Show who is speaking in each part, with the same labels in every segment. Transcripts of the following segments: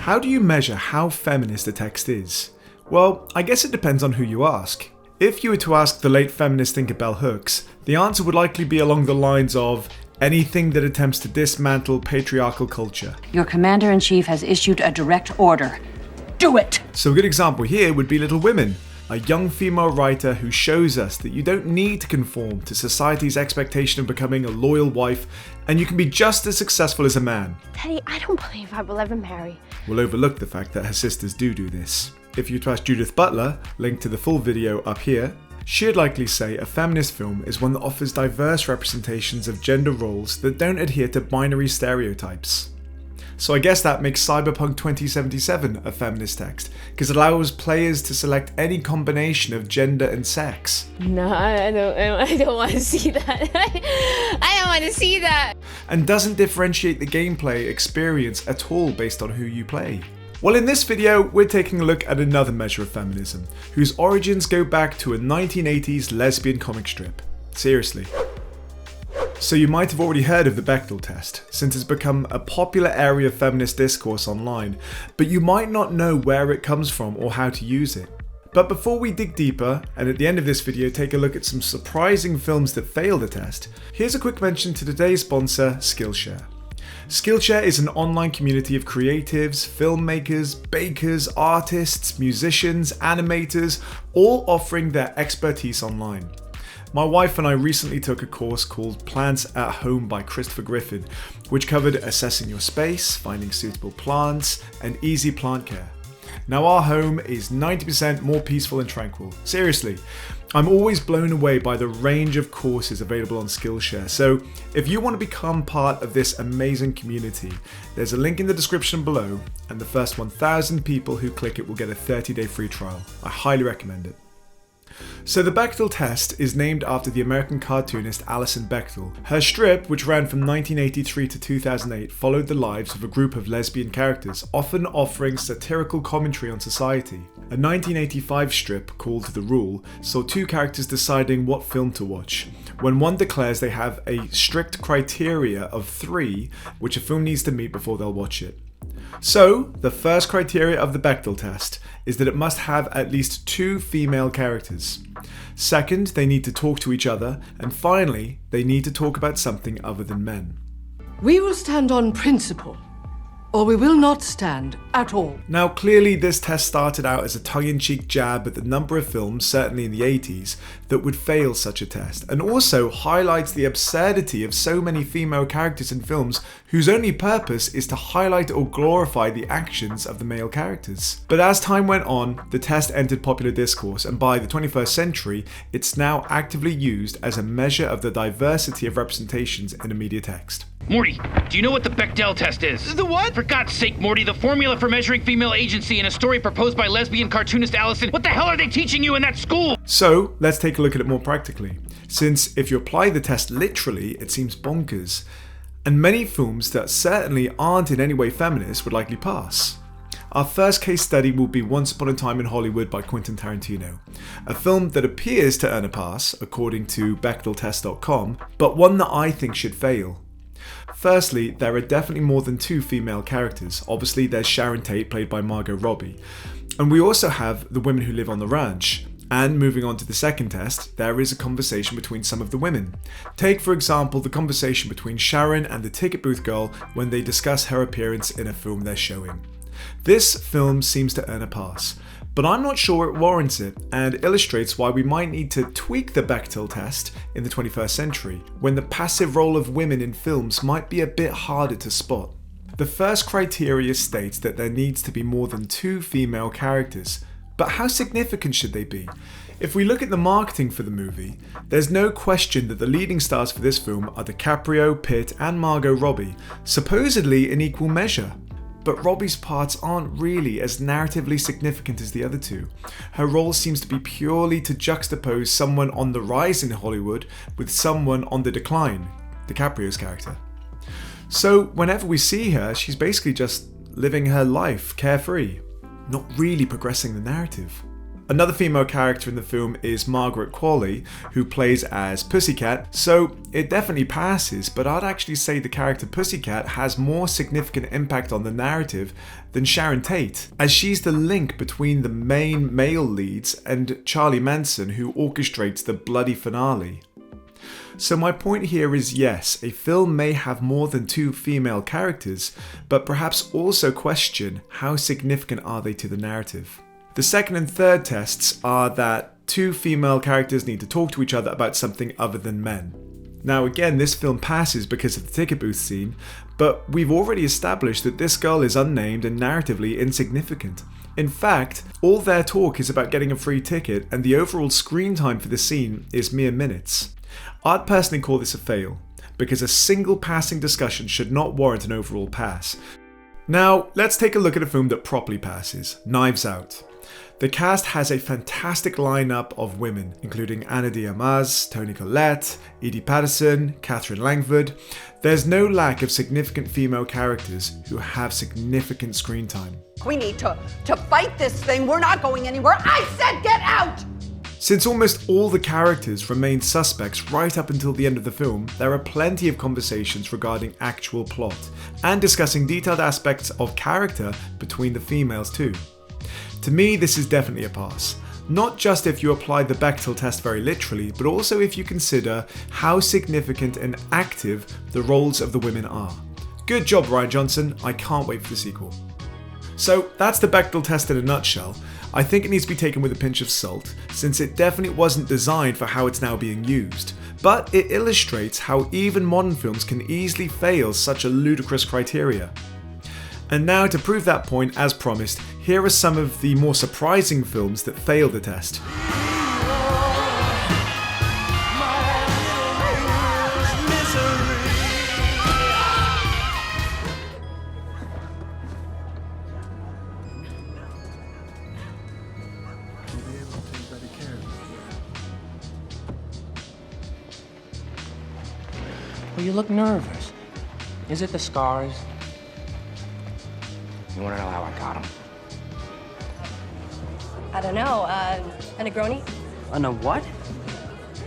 Speaker 1: How do you measure how feminist a text is? Well, I guess it depends on who you ask. If you were to ask the late feminist thinker Bell Hooks, the answer would likely be along the lines of anything that attempts to dismantle patriarchal culture.
Speaker 2: Your commander-in-chief has issued a direct order. Do it!
Speaker 1: So a good example here would be Little Women, a young female writer who shows us that you don't need to conform to society's expectation of becoming a loyal wife, and you can be just as successful as a man.
Speaker 3: Teddy, I don't believe I will ever marry.
Speaker 1: We'll overlook the fact that her sisters do this. If you were to ask Judith Butler, linked to the full video up here, she'd likely say a feminist film is one that offers diverse representations of gender roles that don't adhere to binary stereotypes. So I guess that makes Cyberpunk 2077 a feminist text, because it allows players to select any combination of gender and sex.
Speaker 3: No, I don't want to see that. I don't want to see that.
Speaker 1: And doesn't differentiate the gameplay experience at all based on who you play. Well, in this video, we're taking a look at another measure of feminism, whose origins go back to a 1980s lesbian comic strip. Seriously. So you might have already heard of the Bechdel Test, since it's become a popular area of feminist discourse online, but you might not know where it comes from or how to use it. But before we dig deeper, and at the end of this video take a look at some surprising films that fail the test, here's a quick mention to today's sponsor, Skillshare. Skillshare is an online community of creatives, filmmakers, bakers, artists, musicians, animators, all offering their expertise online. My wife and I recently took a course called Plants at Home by Christopher Griffin, which covered assessing your space, finding suitable plants, and easy plant care. Now our home is 90% more peaceful and tranquil. Seriously, I'm always blown away by the range of courses available on Skillshare. So if you want to become part of this amazing community, there's a link in the description below, and the first 1,000 people who click it will get a 30-day free trial. I highly recommend it. So the Bechdel Test is named after the American cartoonist Alison Bechdel. Her strip, which ran from 1983 to 2008, followed the lives of a group of lesbian characters, often offering satirical commentary on society. A 1985 strip called The Rule saw two characters deciding what film to watch, when one declares they have a strict criteria of 3 which a film needs to meet before they'll watch it. So, the first criteria of the Bechdel test is that it must have at least 2 female characters. Second, they need to talk to each other. And finally, they need to talk about something other than men.
Speaker 4: We will stand on principle, or we will not stand at all.
Speaker 1: Now, clearly this test started out as a tongue-in-cheek jab at the number of films, certainly in the 80s, that would fail such a test, and also highlights the absurdity of so many female characters in films whose only purpose is to highlight or glorify the actions of the male characters. But as time went on, the test entered popular discourse, and by the 21st century, it's now actively used as a measure of the diversity of representations in a media text.
Speaker 5: Morty, do you know what the Bechdel Test is?
Speaker 6: The what?
Speaker 5: For God's sake, Morty, the formula for measuring female agency in a story proposed by lesbian cartoonist Allison. What the hell are they teaching you in that school?
Speaker 1: So, let's take a look at it more practically, since if you apply the test literally, it seems bonkers. And many films that certainly aren't in any way feminist would likely pass. Our first case study will be Once Upon a Time in Hollywood by Quentin Tarantino, a film that appears to earn a pass, according to BechdelTest.com, but one that I think should fail. Firstly, there are definitely more than 2 female characters. Obviously, there's Sharon Tate, played by Margot Robbie. And we also have the women who live on the ranch. And moving on to the second test, there is a conversation between some of the women. Take, for example, the conversation between Sharon and the ticket booth girl when they discuss her appearance in a film they're showing. This film seems to earn a pass, but I'm not sure it warrants it, and illustrates why we might need to tweak the Bechdel test in the 21st century, when the passive role of women in films might be a bit harder to spot. The first criteria states that there needs to be more than 2 female characters, but how significant should they be? If we look at the marketing for the movie, there's no question that the leading stars for this film are DiCaprio, Pitt, and Margot Robbie, supposedly in equal measure. But Robbie's parts aren't really as narratively significant as the other 2. Her role seems to be purely to juxtapose someone on the rise in Hollywood with someone on the decline, DiCaprio's character. So whenever we see her, she's basically just living her life carefree, not really progressing the narrative. Another female character in the film is Margaret Qualley, who plays as Pussycat, so it definitely passes, but I'd actually say the character Pussycat has more significant impact on the narrative than Sharon Tate, as she's the link between the main male leads and Charlie Manson, who orchestrates the bloody finale. So my point here is, yes, a film may have more than 2 female characters, but perhaps also question how significant are they to the narrative. The second and third tests are that 2 female characters need to talk to each other about something other than men. Now again, this film passes because of the ticket booth scene, but we've already established that this girl is unnamed and narratively insignificant. In fact, all their talk is about getting a free ticket, and the overall screen time for the scene is mere minutes. I'd personally call this a fail, because a single passing discussion should not warrant an overall pass. Now, let's take a look at a film that properly passes, Knives Out. The cast has a fantastic lineup of women, including Ana de Armas, Toni Collette, Edie Patterson, Catherine Langford. There's no lack of significant female characters who have significant screen time.
Speaker 6: We need to fight this thing. We're not going anywhere. I said get out!
Speaker 1: Since almost all the characters remain suspects right up until the end of the film, there are plenty of conversations regarding actual plot, and discussing detailed aspects of character between the females too. To me, this is definitely a pass. Not just if you apply the Bechdel test very literally, but also if you consider how significant and active the roles of the women are. Good job, Rian Johnson, I can't wait for the sequel. So that's the Bechdel test in a nutshell. I think it needs to be taken with a pinch of salt, since it definitely wasn't designed for how it's now being used. But it illustrates how even modern films can easily fail such a ludicrous criteria. And now, to prove that point, as promised, here are some of the more surprising films that fail the test.
Speaker 7: Well, you look nervous. Is it the scars? You want to know how I got them?
Speaker 8: I don't know, a Negroni?
Speaker 7: A what?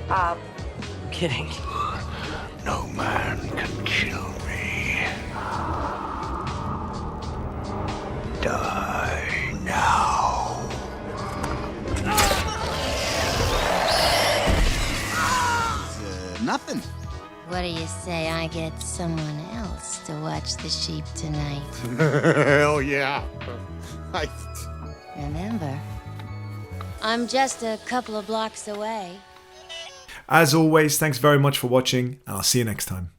Speaker 7: I'm kidding.
Speaker 9: No man can kill me. Die now.
Speaker 10: Nothing.
Speaker 11: What do you say I get someone else to watch the sheep tonight?
Speaker 10: Hell yeah.
Speaker 11: Remember, I'm just a couple of blocks away.
Speaker 1: As always, thanks very much for watching, and I'll see you next time.